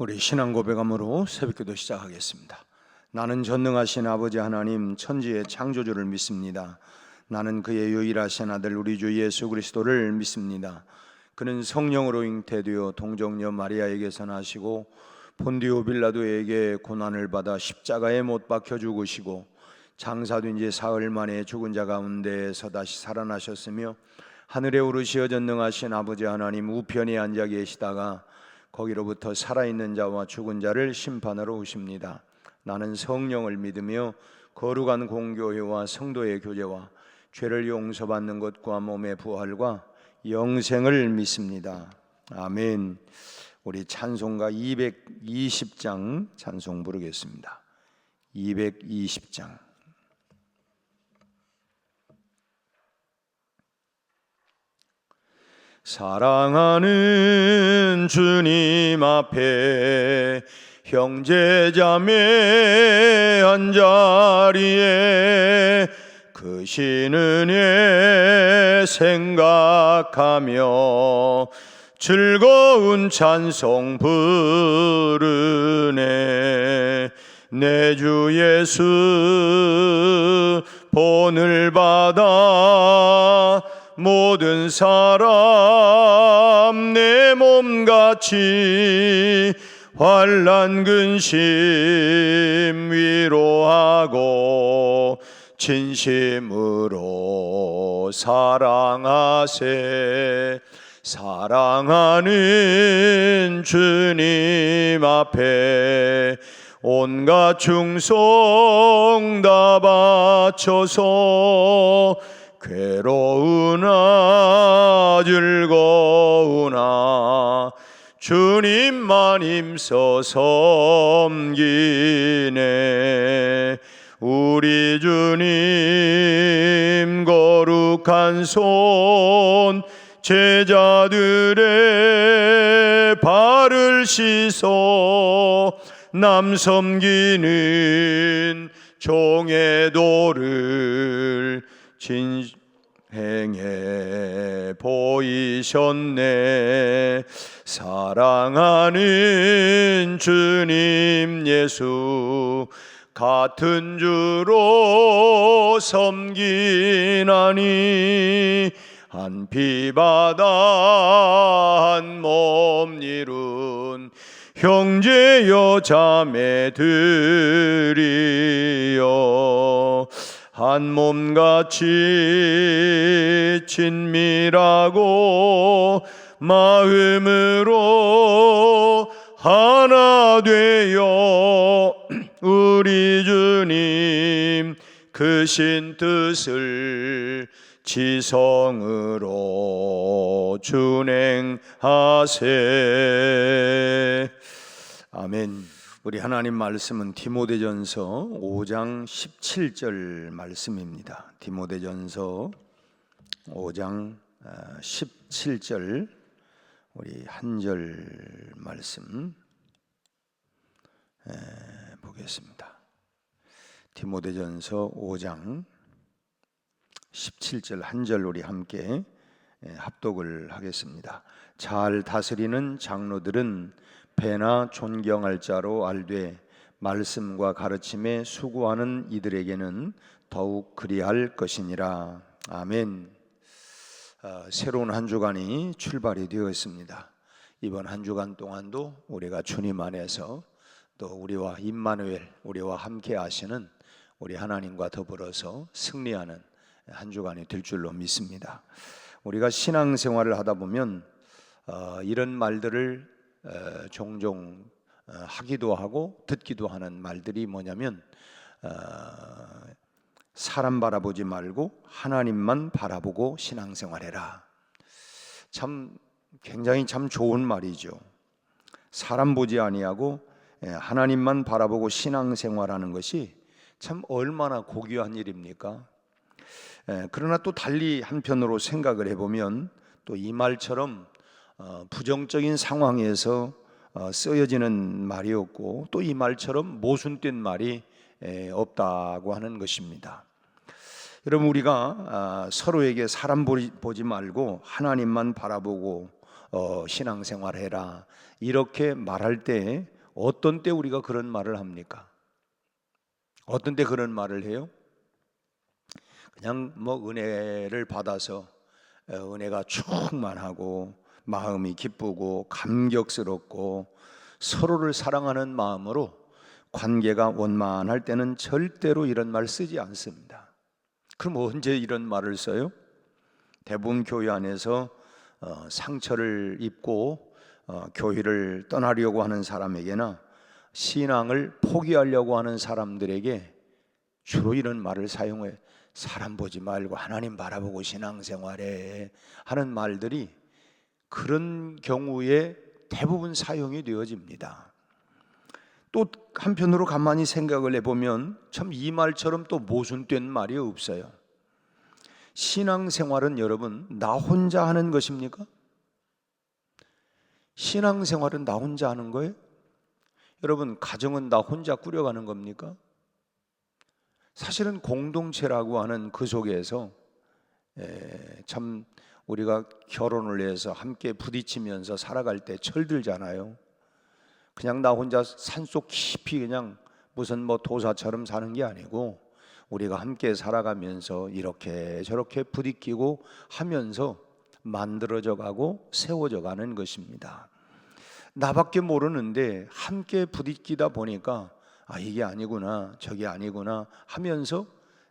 우리 신앙 고백함으로 새벽기도 시작하겠습니다. 나는 전능하신 아버지 하나님 천지의 창조주를 믿습니다. 나는 그의 유일하신 아들 우리 주 예수 그리스도를 믿습니다. 그는 성령으로 잉태되어 동정녀 마리아에게서 나시고 본디오 빌라도에게 고난을 받아 십자가에 못 박혀 죽으시고 장사된 지 사흘 만에 죽은 자 가운데에서 다시 살아나셨으며 하늘에 오르시어 전능하신 아버지 하나님 우편에 앉아 계시다가 거기로부터 살아있는 자와 죽은 자를 심판하러 오십니다. 나는 성령을 믿으며 거룩한 공교회와 성도의 교제와 죄를 용서받는 것과 몸의 부활과 영생을 믿습니다. 아멘. 우리 찬송가 220장 찬송 부르겠습니다. 220장. 사랑하는 주님 앞에 형제자매 한자리에 그 신은혜 생각하며 즐거운 찬송 부르네. 내 주 예수 본을 받아 모든 사람 내 몸같이 환난 근심 위로하고 진심으로 사랑하세. 사랑하는 주님 앞에 온갖 충성 다 바쳐서 괴로우나 즐거우나 주님만 힘써 섬기네. 우리 주님 거룩한 손 제자들의 발을 씻어 남 섬기는 종의 도를 진행해 보이셨네. 사랑하는 주님 예수 같은 주로 섬기나니 한 피바다 한 몸 이룬 형제여 자매들이여 한 몸같이 친밀하고 마음으로 하나 되어 우리 주님 크신 뜻을 지성으로 준행하세. 아멘. 우리 하나님 말씀은 디모데전서 5장 17절 말씀입니다. 디모데전서 5장 17절 우리 한 절 말씀 보겠습니다. 디모데전서 5장 17절 한 절 우리 함께 합독을 하겠습니다. 잘 다스리는 장로들은 배나 존경할 자로 알되 말씀과 가르침에 수고하는 이들에게는 더욱 그리할 것이니라. 아멘. 새로운 한 주간이 출발이 되었습니다. 이번 한 주간 동안도 우리가 주님 안에서 또 우리와 임마누엘 우리와 함께 하시는 우리 하나님과 더불어서 승리하는 한 주간이 될 줄로 믿습니다. 우리가 신앙생활을 하다 보면 이런 말들을 종종 하기도 하고 듣기도 하는 말들이 뭐냐면 사람 바라보지 말고 하나님만 바라보고 신앙생활해라. 참 굉장히 참 좋은 말이죠. 사람 보지 아니하고 하나님만 바라보고 신앙생활하는 것이 참 얼마나 고귀한 일입니까? 그러나 또 달리 한편으로 생각을 해보면 또 이 말처럼 부정적인 상황에서 쓰여지는 말이었고 또 이 말처럼 모순된 말이 없다고 하는 것입니다. 여러분 우리가 서로에게 사람 보지 말고 하나님만 바라보고 신앙생활해라 이렇게 말할 때 어떤 때 우리가 그런 말을 합니까? 어떤 때 그런 말을 해요? 그냥 뭐 은혜를 받아서 은혜가 충만하고 마음이 기쁘고 감격스럽고 서로를 사랑하는 마음으로 관계가 원만할 때는 절대로 이런 말 쓰지 않습니다. 그럼 언제 이런 말을 써요? 대부분 교회 안에서 상처를 입고 교회를 떠나려고 하는 사람에게나 신앙을 포기하려고 하는 사람들에게 주로 이런 말을 사용해. 사람 보지 말고 하나님 바라보고 신앙생활해 하는 말들이 그런 경우에 대부분 사용이 되어집니다. 또 한편으로 가만히 생각을 해보면 참 이 말처럼 또 모순된 말이 없어요. 신앙생활은 여러분 나 혼자 하는 것입니까? 신앙생활은 나 혼자 하는 거예요? 여러분 가정은 나 혼자 꾸려가는 겁니까? 사실은 공동체라고 하는 그 속에서 참 우리가 결혼을 해서 함께 부딪히면서 살아갈 때 철들잖아요. 그냥 나 혼자 산속 깊이 그냥 무슨 뭐 도사처럼 사는 게 아니고 우리가 함께 살아가면서 이렇게 저렇게 부딪히고 하면서 만들어져 가고 세워져 가는 것입니다. 나밖에 모르는데 함께 부딪히다 보니까 이게 아니구나 저게 아니구나 하면서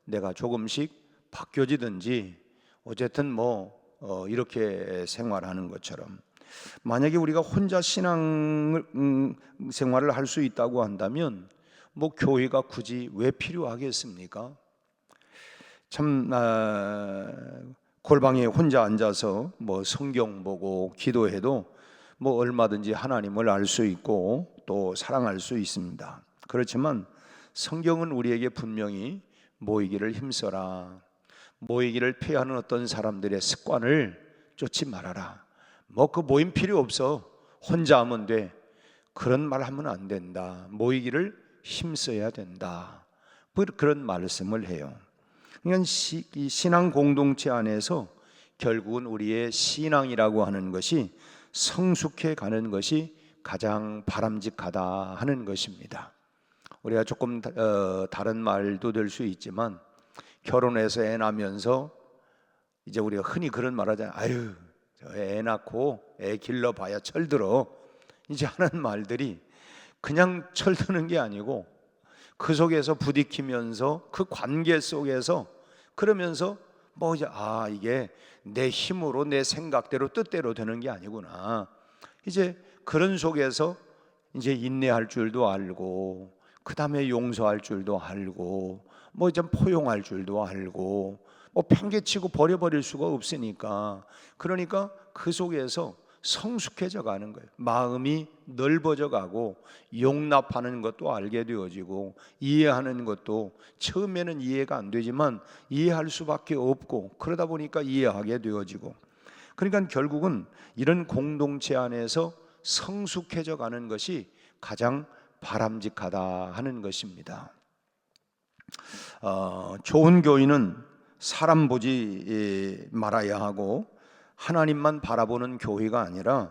내가 조금씩 바뀌어지든지 어쨌든 이렇게 생활하는 것처럼 만약에 우리가 혼자 신앙 생활을 할 수 있다고 한다면 교회가 굳이 왜 필요하겠습니까? 참 골방에 혼자 앉아서 성경 보고 기도해도 얼마든지 하나님을 알 수 있고 또 사랑할 수 있습니다. 그렇지만 성경은 우리에게 분명히 모이기를 힘써라, 모이기를 피하는 어떤 사람들의 습관을 쫓지 말아라, 그 모임 필요 없어, 혼자 하면 돼, 그런 말 하면 안 된다, 모이기를 힘써야 된다, 그런 말씀을 해요. 그러니까 이 신앙 공동체 안에서 결국은 우리의 신앙이라고 하는 것이 성숙해 가는 것이 가장 바람직하다 하는 것입니다. 우리가 조금 다른 말도 될 수 있지만 결혼해서 애 낳으면서 이제 우리가 흔히 그런 말 하잖아요. 아유 저 애 낳고 애 길러봐야 철들어, 이제 하는 말들이 그냥 철드는 게 아니고 그 속에서 부딪히면서 그 관계 속에서 그러면서 이제 이게 내 힘으로 내 생각대로 뜻대로 되는 게 아니구나, 이제 그런 속에서 이제 인내할 줄도 알고 그 다음에 용서할 줄도 알고 좀 포용할 줄도 알고 팽개치고 버려버릴 수가 없으니까, 그러니까 그 속에서 성숙해져 가는 거예요. 마음이 넓어져 가고 용납하는 것도 알게 되어지고 이해하는 것도 처음에는 이해가 안 되지만 이해할 수밖에 없고 그러다 보니까 이해하게 되어지고, 그러니까 결국은 이런 공동체 안에서 성숙해져 가는 것이 가장 바람직하다 하는 것입니다. 좋은 교인은 사람 보지 말아야 하고 하나님만 바라보는 교회가 아니라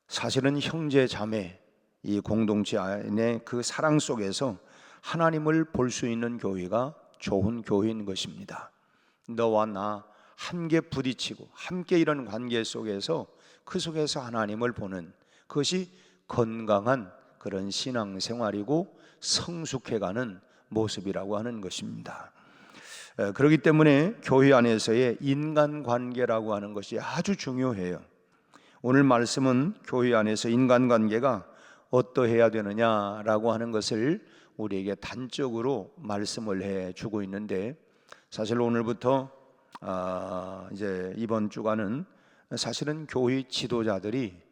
사실은 형제 자매 이 공동체 안에 그 사랑 속에서 하나님을 볼 수 있는 교회가 좋은 교회인 것입니다. 너와 나 함께 부딪히고 함께 이런 관계 속에서 그 속에서 하나님을 보는 그것이 건강한 그런 신앙생활이고 성숙해가는 모습이라고 하는 것입니다. 그렇기 때문에 교회 안에서의 인간관계라고 하는 것이 아주 중요해요. 오늘 말씀은 교회 안에서 인간관계가 어떠해야 되느냐라고 하는 것을 우리에게 단적으로 말씀을 해주고 있는데, 사실 오늘부터 이제 이번 주간은 사실은 교회 지도자들이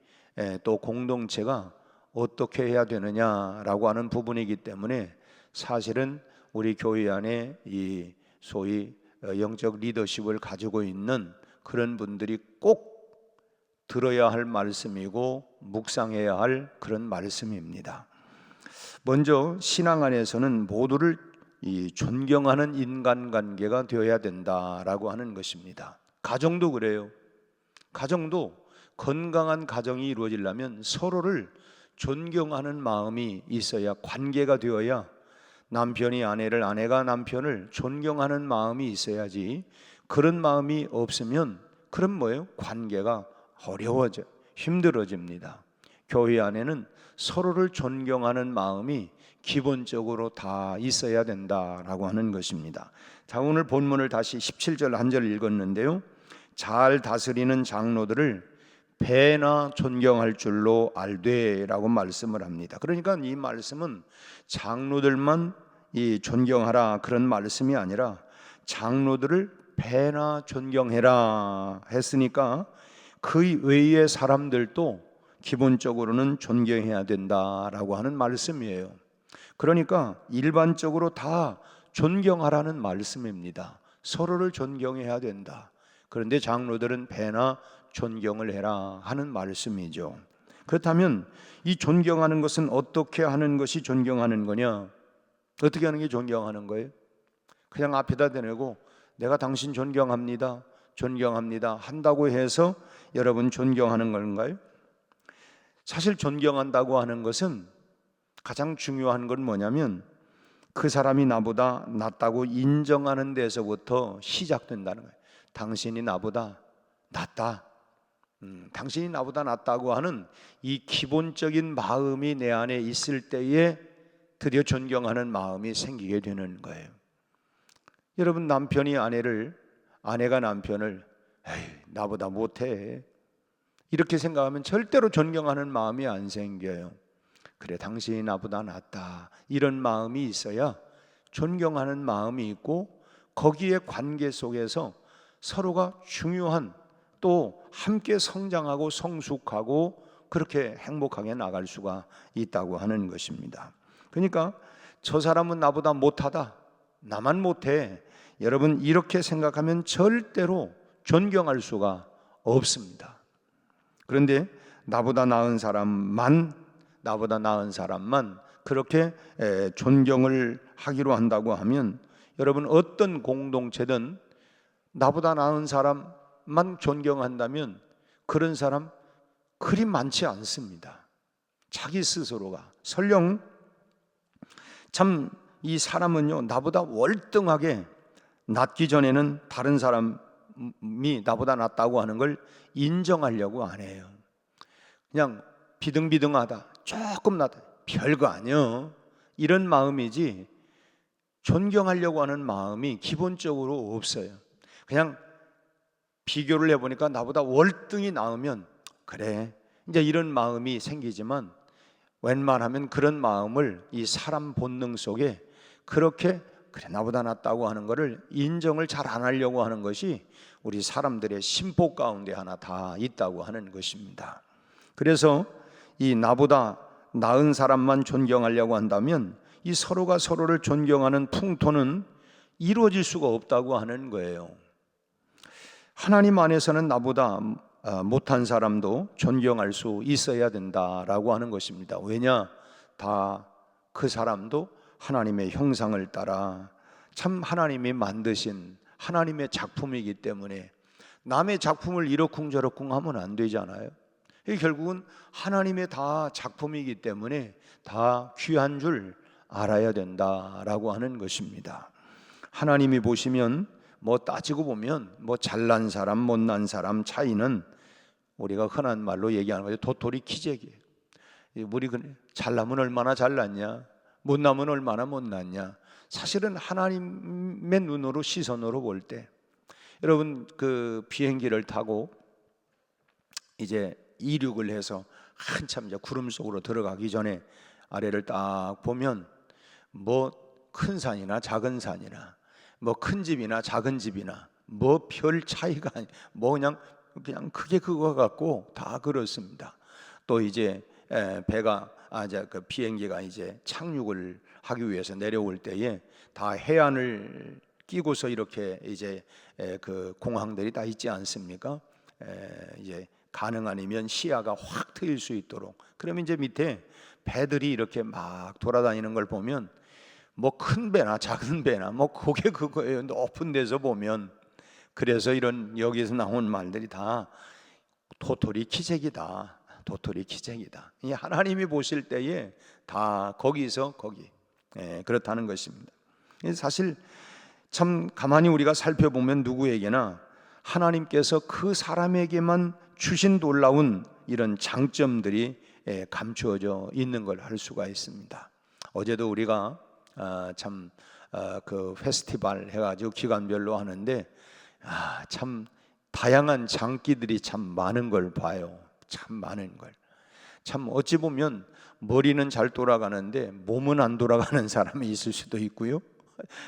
또 공동체가 어떻게 해야 되느냐라고 하는 부분이기 때문에 사실은 우리 교회 안에 이 소위 영적 리더십을 가지고 있는 그런 분들이 꼭 들어야 할 말씀이고 묵상해야 할 그런 말씀입니다. 먼저 신앙 안에서는 모두를 존경하는 인간관계가 되어야 된다라고 하는 것입니다. 가정도 그래요. 가정도 건강한 가정이 이루어지려면 서로를 존경하는 마음이 있어야, 관계가 되어야, 남편이 아내를, 아내가 남편을 존경하는 마음이 있어야지, 그런 마음이 없으면 그럼 뭐예요? 관계가 어려워져, 힘들어집니다. 교회 안에는 서로를 존경하는 마음이 기본적으로 다 있어야 된다라고 하는 것입니다. 자, 오늘 본문을 다시 17절 한 절 읽었는데요, 잘 다스리는 장로들을 배나 존경할 줄로 알되라고 말씀을 합니다. 그러니까 이 말씀은 장로들만 이 존경하라 그런 말씀이 아니라 장로들을 배나 존경해라 했으니까 그 외의 사람들도 기본적으로는 존경해야 된다라고 하는 말씀이에요. 그러니까 일반적으로 다 존경하라는 말씀입니다. 서로를 존경해야 된다. 그런데 장로들은 배나 존경을 해라 하는 말씀이죠. 그렇다면 이 존경하는 것은 어떻게 하는 것이 존경하는 거냐? 어떻게 하는 게 존경하는 거예요? 그냥 앞에다 대내고 내가 당신 존경합니다, 존경합니다 한다고 해서 여러분 존경하는 건가요? 사실 존경한다고 하는 것은 가장 중요한 건 뭐냐면 그 사람이 나보다 낫다고 인정하는 데서부터 시작된다는 거예요. 당신이 나보다 낫다, 당신이 나보다 낫다고 하는 이 기본적인 마음이 내 안에 있을 때에 드디어 존경하는 마음이 생기게 되는 거예요. 여러분, 남편이 아내를, 아내가 남편을 에이, 나보다 못해 이렇게 생각하면 절대로 존경하는 마음이 안 생겨요. 그래, 당신이 나보다 낫다 이런 마음이 있어야 존경하는 마음이 있고, 거기에 관계 속에서 서로가 중요한, 또 함께 성장하고 성숙하고 그렇게 행복하게 나갈 수가 있다고 하는 것입니다. 그러니까 저 사람은 나보다 못하다, 나만 못해, 여러분 이렇게 생각하면 절대로 존경할 수가 없습니다. 그런데 나보다 나은 사람만 그렇게 존경을 하기로 한다고 하면, 여러분 어떤 공동체든 나보다 나은 사람만 존경한다면 그런 사람 그리 많지 않습니다. 자기 스스로가 설령 참 이 사람은요 나보다 월등하게 낫기 전에는 다른 사람이 나보다 낫다고 하는 걸 인정하려고 안 해요. 그냥 비등비등하다, 조금 낫다, 별거 아니요, 이런 마음이지 존경하려고 하는 마음이 기본적으로 없어요. 그냥 비교를 해보니까 나보다 월등히 나으면 그래, 이제 이런 마음이 생기지만, 웬만하면 그런 마음을 이 사람 본능 속에 그렇게 그래 나보다 낫다고 하는 것을 인정을 잘 안 하려고 하는 것이 우리 사람들의 심보 가운데 하나 다 있다고 하는 것입니다. 그래서 이 나보다 나은 사람만 존경하려고 한다면 이 서로가 서로를 존경하는 풍토는 이루어질 수가 없다고 하는 거예요. 하나님 안에서는 나보다 못한 사람도 존경할 수 있어야 된다라고 하는 것입니다. 왜냐? 다 그 사람도 하나님의 형상을 따라 참 하나님이 만드신 하나님의 작품이기 때문에 남의 작품을 이러쿵저러쿵 하면 안 되잖아요. 결국은 하나님의 다 작품이기 때문에 다 귀한 줄 알아야 된다라고 하는 것입니다. 하나님이 보시면 뭐 따지고 보면 뭐 잘난 사람 못난 사람 차이는 우리가 흔한 말로 얘기하는 거죠. 도토리 키재기예요. 우리 잘나면 얼마나 잘났냐, 못나면 얼마나 못났냐. 사실은 하나님의 눈으로, 시선으로 볼 때, 여러분 그 비행기를 타고 이제 이륙을 해서 한참 이제 구름 속으로 들어가기 전에 아래를 딱 보면 뭐 큰 산이나 작은 산이나 뭐 큰 집이나 작은 집이나 뭐 별 차이가 뭐 그냥 크게 그거 갖고 다 그렇습니다. 또 이제 배가 그 비행기가 이제 착륙을 하기 위해서 내려올 때에 다 해안을 끼고서 이렇게 이제 그 공항들이 다 있지 않습니까? 이제 가능 아니면 시야가 확 트일 수 있도록. 그러면 이제 밑에 배들이 이렇게 막 돌아다니는 걸 보면 뭐 큰 배나 작은 배나 뭐 그게 그거예요. 높은 데서 보면. 그래서 이런 여기서 나온 말들이 다 도토리 기적이다. 도토리 기적이다. 이 하나님이 보실 때에 다 거기서 거기, 그렇다는 것입니다. 사실 참 가만히 우리가 살펴보면 누구에게나 하나님께서 그 사람에게만 주신 놀라운 이런 장점들이 감추어져 있는 걸 알 수가 있습니다. 어제도 우리가 그 페스티벌 해가지고 기간별로 하는데 참 다양한 장기들이 참 많은 걸 봐요. 참 많은 걸. 참 어찌 보면 머리는 잘 돌아가는데 몸은 안 돌아가는 사람이 있을 수도 있고요.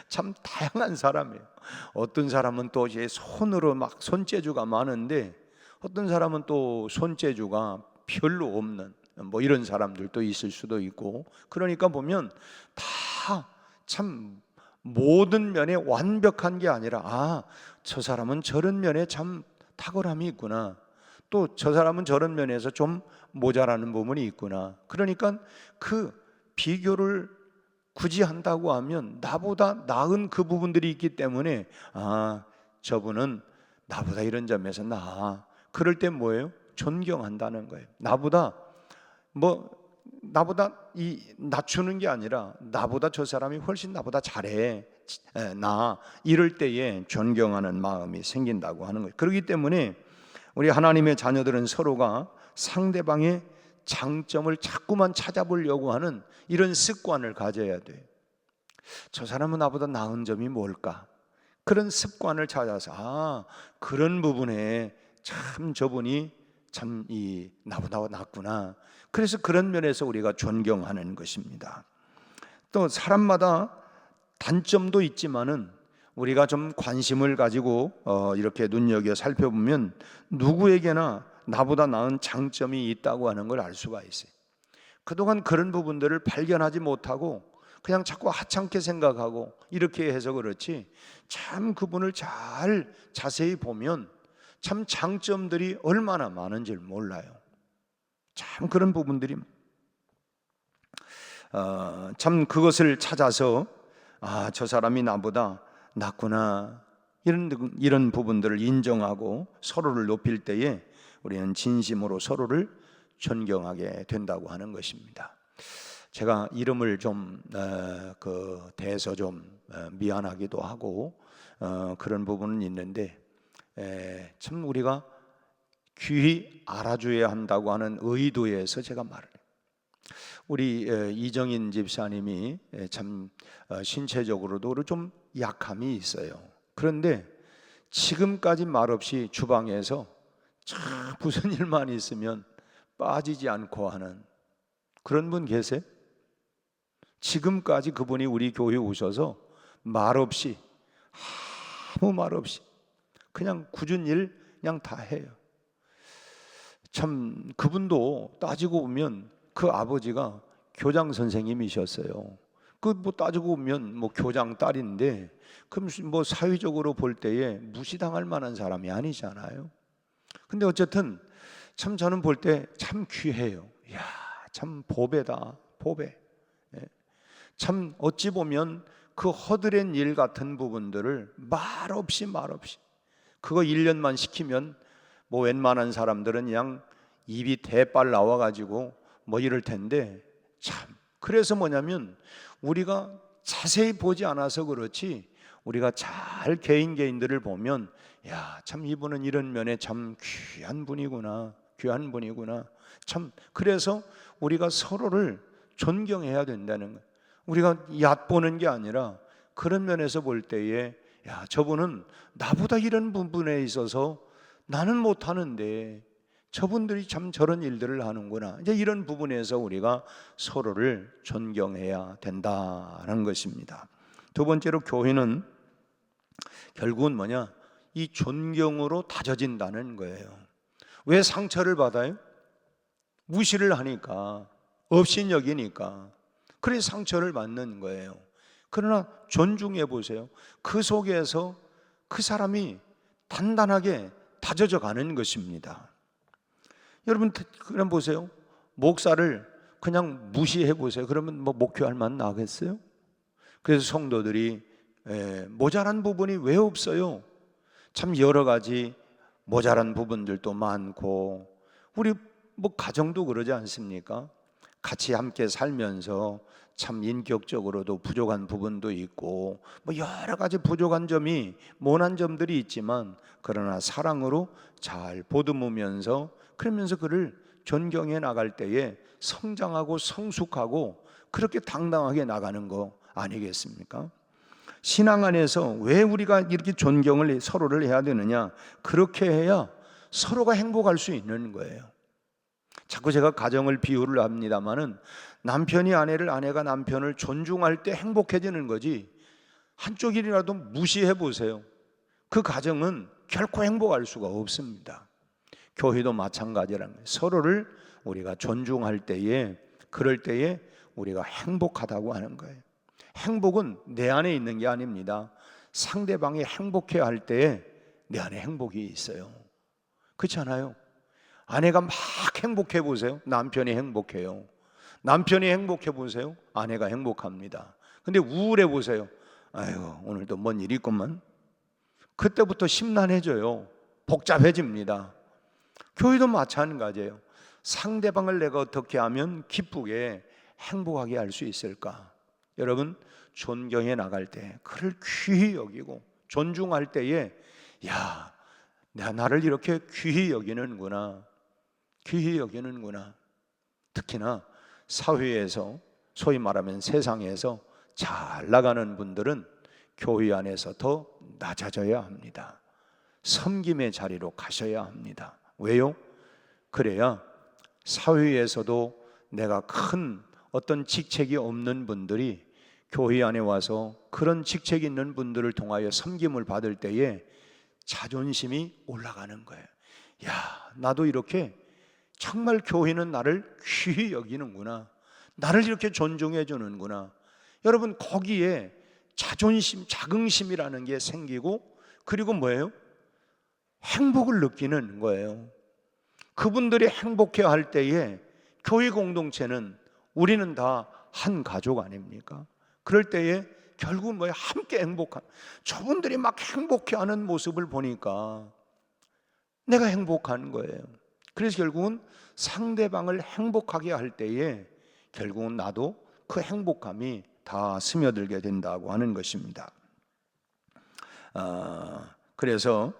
참 다양한 사람이에요. 어떤 사람은 또 이제 손으로 막 손재주가 많은데 어떤 사람은 또 손재주가 별로 없는 뭐 이런 사람들도 있을 수도 있고, 그러니까 보면 다 참 모든 면에 완벽한 게 아니라 저 사람은 저런 면에 참 탁월함이 있구나, 또 저 사람은 저런 면에서 좀 모자라는 부분이 있구나. 그러니까 그 비교를 굳이 한다고 하면 나보다 나은 그 부분들이 있기 때문에 저분은 나보다 이런 점에서 나아. 그럴 때 뭐예요? 존경한다는 거예요. 나보다 이 낮추는 게 아니라 나보다 저 사람이 훨씬 나보다 잘해, 이럴 때에 존경하는 마음이 생긴다고 하는 거예요. 그렇기 때문에 우리 하나님의 자녀들은 서로가 상대방의 장점을 자꾸만 찾아보려고 하는 이런 습관을 가져야 돼요. 저 사람은 나보다 나은 점이 뭘까? 그런 습관을 찾아서 그런 부분에 참 저분이 참 나보다 낫구나. 그래서 그런 면에서 우리가 존경하는 것입니다. 또 사람마다 단점도 있지만은 우리가 좀 관심을 가지고 이렇게 눈여겨 살펴보면 누구에게나 나보다 나은 장점이 있다고 하는 걸 알 수가 있어요. 그동안 그런 부분들을 발견하지 못하고 그냥 자꾸 하찮게 생각하고 이렇게 해서 그렇지, 참 그분을 잘 자세히 보면 참 장점들이 얼마나 많은지 몰라요. 참 그런 부분들이 참 그것을 찾아서 저 사람이 나보다 낫구나, 이런 부분들을 인정하고 서로를 높일 때에 우리는 진심으로 서로를 존경하게 된다고 하는 것입니다. 제가 이름을 좀 대해서 좀 미안하기도 하고 그런 부분은 있는데, 참 우리가 귀히 알아줘야 한다고 하는 의도에서 제가 말을 해요. 우리 이정인 집사님이 참 신체적으로도 좀 약함이 있어요. 그런데 지금까지 말없이 주방에서 참 무슨 일만 있으면 빠지지 않고 하는 그런 분 계세요? 지금까지 그분이 우리 교회에 오셔서 말없이, 아무 말 없이 그냥 굳은 일 그냥 다 해요. 참 그분도 따지고 보면 그 아버지가 교장 선생님이셨어요. 뭐 따지고 보면 교장 딸인데 그럼 사회적으로 볼 때에 무시당할 만한 사람이 아니잖아요. 근데 어쨌든 참 저는 볼 때 참 귀해요. 이야, 참 보배다, 보배. 참 어찌 보면 그 허드렛 일 같은 부분들을 말없이 그거 1년만 시키면 웬만한 사람들은 그냥 입이 대빨 나와가지고 이럴 텐데, 참 그래서 뭐냐면 우리가 자세히 보지 않아서 그렇지, 우리가 잘 개인들을 보면 참 이분은 이런 면에 참 귀한 분이구나. 참 그래서 우리가 서로를 존경해야 된다는 거예요. 우리가 얕보는 게 아니라 그런 면에서 볼 때에 저분은 나보다 이런 부분에 있어서 나는 못하는데 저분들이 참 저런 일들을 하는구나, 이제 이런 부분에서 우리가 서로를 존경해야 된다는 것입니다. 두 번째로 교회는 결국은 이 존경으로 다져진다는 거예요. 왜 상처를 받아요? 무시를 하니까, 없인 여기니까. 그래서 상처를 받는 거예요. 그러나 존중해 보세요. 그 속에서 그 사람이 단단하게 다져져 가는 것입니다. 여러분 그냥 보세요. 목사를 그냥 무시해 보세요. 그러면 목회할 만 나겠어요? 그래서 성도들이 모자란 부분이 왜 없어요? 참 여러 가지 모자란 부분들도 많고, 우리 뭐 가정도 그러지 않습니까? 같이 함께 살면서 참 인격적으로도 부족한 부분도 있고, 뭐 여러 가지 부족한 점이, 모난 점들이 있지만, 그러나 사랑으로 잘 보듬으면서, 그러면서 그를 존경해 나갈 때에 성장하고 성숙하고 그렇게 당당하게 나가는 거 아니겠습니까? 신앙 안에서 왜 우리가 이렇게 존경을 서로를 해야 되느냐? 그렇게 해야 서로가 행복할 수 있는 거예요. 자꾸 제가 가정을 비유를 합니다마는, 남편이 아내를, 아내가 남편을 존중할 때 행복해지는 거지, 한쪽이라도 무시해 보세요. 그 가정은 결코 행복할 수가 없습니다. 교회도 마찬가지라는 거예요. 서로를 우리가 존중할 때에, 그럴 때에 우리가 행복하다고 하는 거예요. 행복은 내 안에 있는 게 아닙니다. 상대방이 행복해 할 때에 내 안에 행복이 있어요. 그렇지 않아요? 아내가 막 행복해 보세요. 남편이 행복해요. 남편이 행복해 보세요. 아내가 행복합니다. 근데 우울해 보세요. 아이고, 오늘도 뭔 일이 있구만. 그때부터 심란해져요. 복잡해집니다. 교회도 마찬가지예요. 상대방을 내가 어떻게 하면 기쁘게 행복하게 할 수 있을까? 여러분, 존경해 나갈 때 그를 귀히 여기고 존중할 때에, 야, 나를 이렇게 귀히 여기는구나, 귀히 여기는구나. 특히나 사회에서, 소위 말하면 세상에서 잘 나가는 분들은 교회 안에서 더 낮아져야 합니다. 섬김의 자리로 가셔야 합니다. 왜요? 그래야 사회에서도 내가 큰 어떤 직책이 없는 분들이 교회 안에 와서 그런 직책 있는 분들을 통하여 섬김을 받을 때에 자존심이 올라가는 거예요. 야, 나도 이렇게 정말 교회는 나를 귀히 여기는구나, 나를 이렇게 존중해 주는구나. 여러분, 거기에 자존심, 자긍심이라는 게 생기고, 그리고 뭐예요? 행복을 느끼는 거예요. 그분들이 행복해 할 때에 교회 공동체는, 우리는 다 한 가족 아닙니까? 그럴 때에 결국 뭐예요? 함께 행복한, 저분들이 막 행복해하는 모습을 보니까 내가 행복한 거예요. 그래서 결국은 상대방을 행복하게 할 때에 결국은 나도 그 행복감이 다 스며들게 된다고 하는 것입니다. 그래서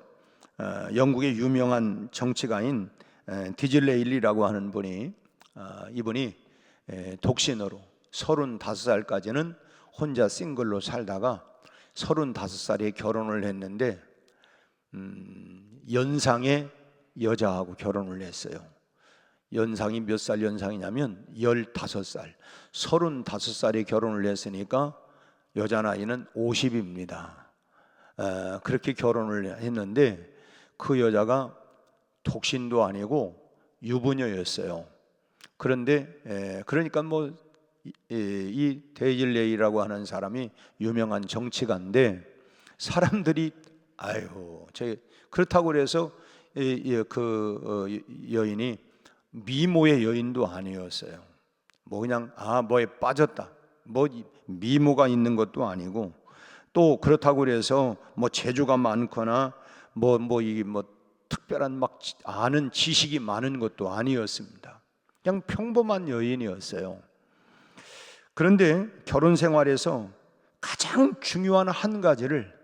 영국의 유명한 정치가인 디즐레일리라고 하는 분이, 이분이 독신으로 35살까지는 혼자 싱글로 살다가 35살에 결혼을 했는데, 연상의 여자하고 결혼을 했어요. 연상이 몇 살 연상이냐면 15살. 35살에 결혼을 했으니까 여자 나이는 50입니다. 그렇게 결혼을 했는데, 그 여자가 독신도 아니고 유부녀였어요. 그런데 그러니까 뭐 이 데이즐레이라고 하는 사람이 유명한 정치가인데, 사람들이 아유, 그렇다고 그래서 그 여인이 미모의 여인도 아니었어요. 뭐 그냥 뭐에 빠졌다, 뭐 미모가 있는 것도 아니고, 또 그렇다고 그래서 뭐 재주가 많거나 뭐 특별한 막 아는 지식이 많은 것도 아니었습니다. 그냥 평범한 여인이었어요. 그런데 결혼 생활에서 가장 중요한 한 가지를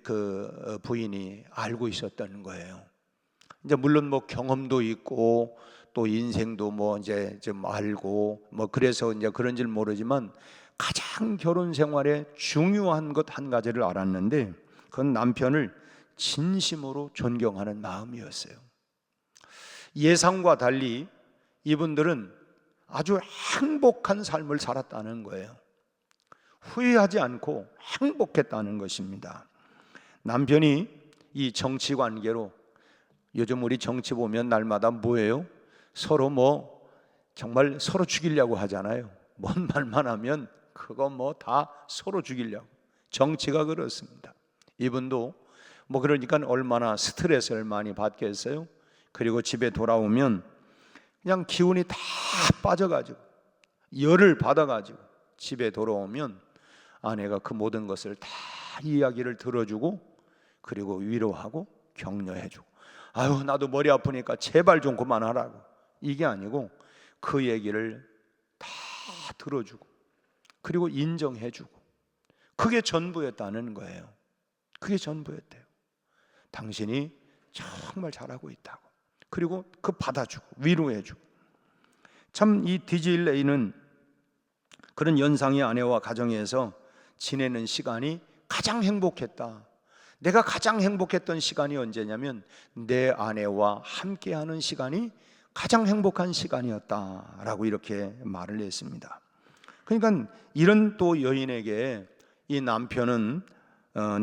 그 부인이 알고 있었다는 거예요. 이제 물론 뭐 경험도 있고 또 인생도 뭐 이제 좀 알고 뭐 그래서 이제 그런지는 모르지만, 가장 결혼 생활에 중요한 것 한 가지를 알았는데, 그건 남편을 진심으로 존경하는 마음이었어요. 예상과 달리 이분들은 아주 행복한 삶을 살았다는 거예요. 후회하지 않고 행복했다는 것입니다. 남편이 이 정치 관계로, 요즘 우리 정치 보면 날마다 뭐예요? 서로 뭐 정말 서로 죽이려고 하잖아요. 뭔 말만 하면 그거 뭐 다 서로 죽이려고. 정치가 그렇습니다. 이분도 뭐 그러니까 얼마나 스트레스를 많이 받겠어요. 그리고 집에 돌아오면 그냥 기운이 다 빠져가지고 열을 받아가지고 집에 돌아오면 아내가 그 모든 것을 다 이야기를 들어주고, 그리고 위로하고 격려해주고, 아유 나도 머리 아프니까 제발 좀 그만하라고, 이게 아니고 그 얘기를 다 들어주고 그리고 인정해주고, 그게 전부였다는 거예요. 그게 전부였대요. 당신이 정말 잘하고 있다고. 그리고 그 받아주고 위로해주고. 참 이 디질레이는 그런 연상의 아내와 가정에서 지내는 시간이 가장 행복했다. 내가 가장 행복했던 시간이 언제냐면 내 아내와 함께하는 시간이 가장 행복한 시간이었다라고 이렇게 말을 했습니다. 그러니까 이런 또 여인에게 이 남편은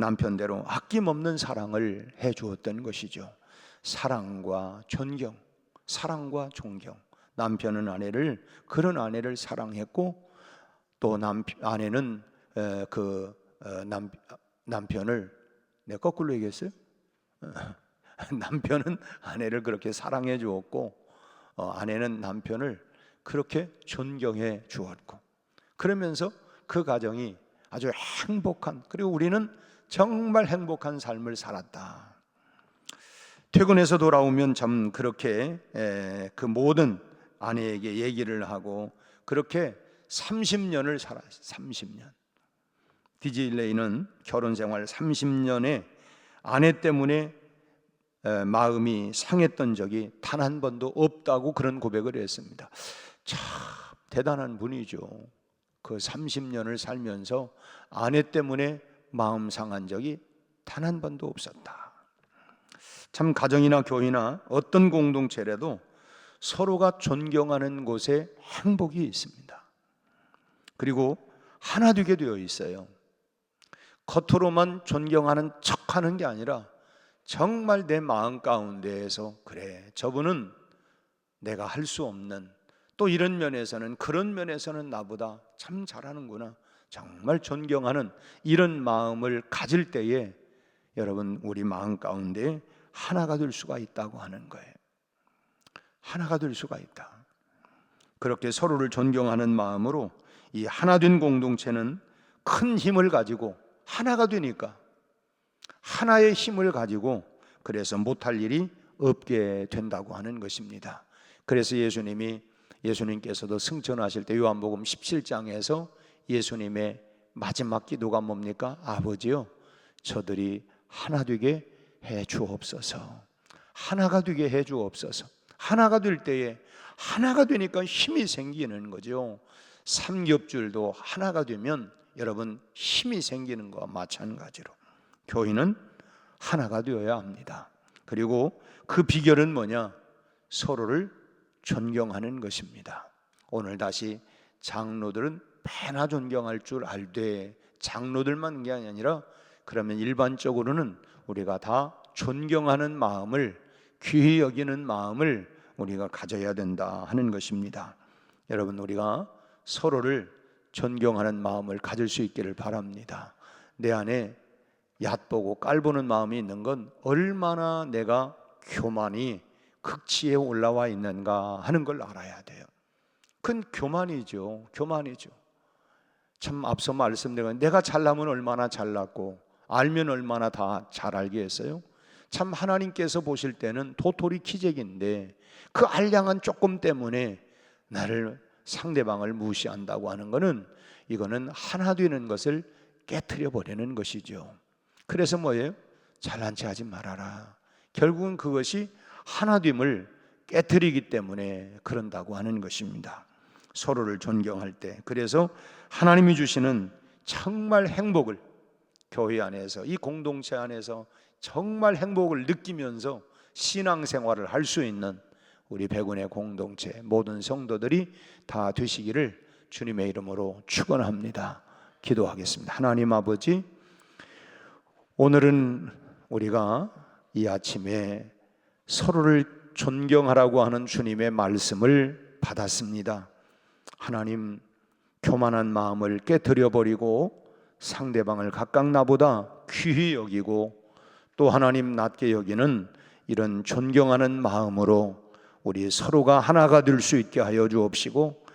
남편대로 아낌없는 사랑을 해 주었던 것이죠. 사랑과 존경, 사랑과 존경. 남편은 아내를, 그런 아내를 사랑했고, 또 아내는 남편을, 내가 거꾸로 얘기했어요? 남편은 아내를 그렇게 사랑해 주었고, 아내는 남편을 그렇게 존경해 주었고, 그러면서 그 가정이 아주 행복한, 그리고 우리는 정말 행복한 삶을 살았다. 퇴근해서 돌아오면 참 그렇게 그 모든 아내에게 얘기를 하고 그렇게 30년을 살았어요. 30년. 디질레이는 결혼 생활 30년에 아내 때문에 마음이 상했던 적이 단 한 번도 없다고 그런 고백을 했습니다. 참 대단한 분이죠. 그 30년을 살면서 아내 때문에 마음 상한 적이 단 한 번도 없었다. 참 가정이나 교회나 어떤 공동체라도 서로가 존경하는 곳에 행복이 있습니다. 그리고 하나 되게 되어 있어요. 겉으로만 존경하는 척하는 게 아니라 정말 내 마음 가운데에서, 그래 저분은 내가 할 수 없는, 또 이런 면에서는, 그런 면에서는 나보다 참 잘하는구나, 정말 존경하는 이런 마음을 가질 때에 여러분 우리 마음 가운데 하나가 될 수가 있다고 하는 거예요. 하나가 될 수가 있다. 그렇게 서로를 존경하는 마음으로 이 하나된 공동체는 큰 힘을 가지고, 하나가 되니까 하나의 힘을 가지고, 그래서 못할 일이 없게 된다고 하는 것입니다. 그래서 예수님께서도 승천하실 때 요한복음 17장에서 예수님의 마지막 기도가 뭡니까? 아버지요, 저들이 하나 되게 해 주옵소서. 하나가 되게 해 주옵소서. 하나가 될 때에, 하나가 되니까 힘이 생기는 거죠. 삼겹줄도 하나가 되면 여러분 힘이 생기는 것과 마찬가지로 교회는 하나가 되어야 합니다. 그리고 그 비결은 뭐냐? 서로를 존경하는 것입니다. 오늘 다시 장로들은 배나 존경할 줄 알되, 장로들만 게 아니라 그러면 일반적으로는 우리가 다 존경하는 마음을, 귀히 여기는 마음을 우리가 가져야 된다 하는 것입니다. 여러분 우리가 서로를 존경하는 마음을 가질 수 있기를 바랍니다. 내 안에 얕보고 깔보는 마음이 있는 건 얼마나 내가 교만이 극치에 올라와 있는가 하는 걸 알아야 돼요. 그건 교만이죠. 교만이죠. 참 앞서 말씀드린, 내가 잘나면 얼마나 잘났고 알면 얼마나 다 잘 알겠어요. 참 하나님께서 보실 때는 도토리 키재기인데 그 알량한 조금 때문에 나를, 상대방을 무시한다고 하는 것은, 이거는 하나 되는 것을 깨트려 버리는 것이죠. 그래서 뭐예요? 잘난 체 하지 말아라. 결국은 그것이 하나됨을 깨트리기 때문에 그런다고 하는 것입니다. 서로를 존경할 때. 그래서 하나님이 주시는 정말 행복을, 교회 안에서, 이 공동체 안에서 정말 행복을 느끼면서 신앙생활을 할 수 있는 우리 백운의 공동체 모든 성도들이 다 되시기를 주님의 이름으로 축원합니다. 기도하겠습니다. 하나님 아버지, 오늘은 우리가 이 아침에 서로를 존경하라고 하는 주님의 말씀을 받았습니다. 하나님, 교만한 마음을 깨트려 버리고 상대방을 각각 나보다 귀히 여기고 또 하나님 낮게 여기는 이런 존경하는 마음으로 우리 서로가 하나가 될 수 있게 하여 주옵시고,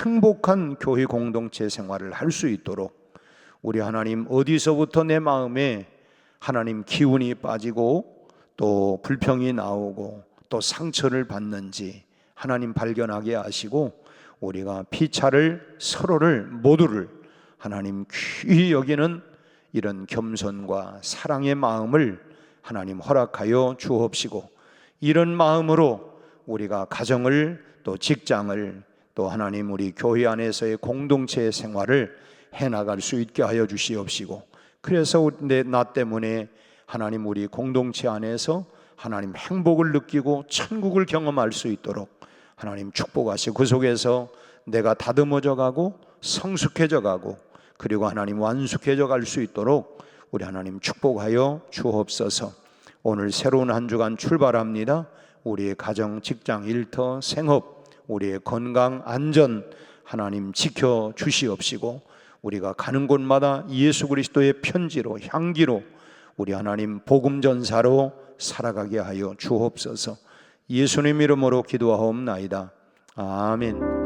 행복한 교회 공동체 생활을 할 수 있도록 우리 하나님, 어디서부터 내 마음에 하나님 기운이 빠지고 또 불평이 나오고 또 상처를 받는지 하나님 발견하게 하시고, 우리가 피차를 서로를 모두를 하나님 귀히 여기는 이런 겸손과 사랑의 마음을 하나님 허락하여 주옵시고, 이런 마음으로 우리가 가정을 또 직장을 또 하나님 우리 교회 안에서의 공동체 생활을 해나갈 수 있게 하여 주시옵시고, 그래서 나 때문에 하나님 우리 공동체 안에서 하나님 행복을 느끼고 천국을 경험할 수 있도록 하나님 축복하시고, 그 속에서 내가 다듬어져 가고 성숙해져 가고 그리고 하나님 완숙해져 갈 수 있도록 우리 하나님 축복하여 주옵소서. 오늘 새로운 한 주간 출발합니다. 우리의 가정, 직장, 일터, 생업, 우리의 건강, 안전 하나님 지켜 주시옵시고, 우리가 가는 곳마다 예수 그리스도의 편지로 향기로 우리 하나님 복음 전사로 살아가게 하여 주옵소서. 예수님 이름으로 기도하옵나이다. 아멘.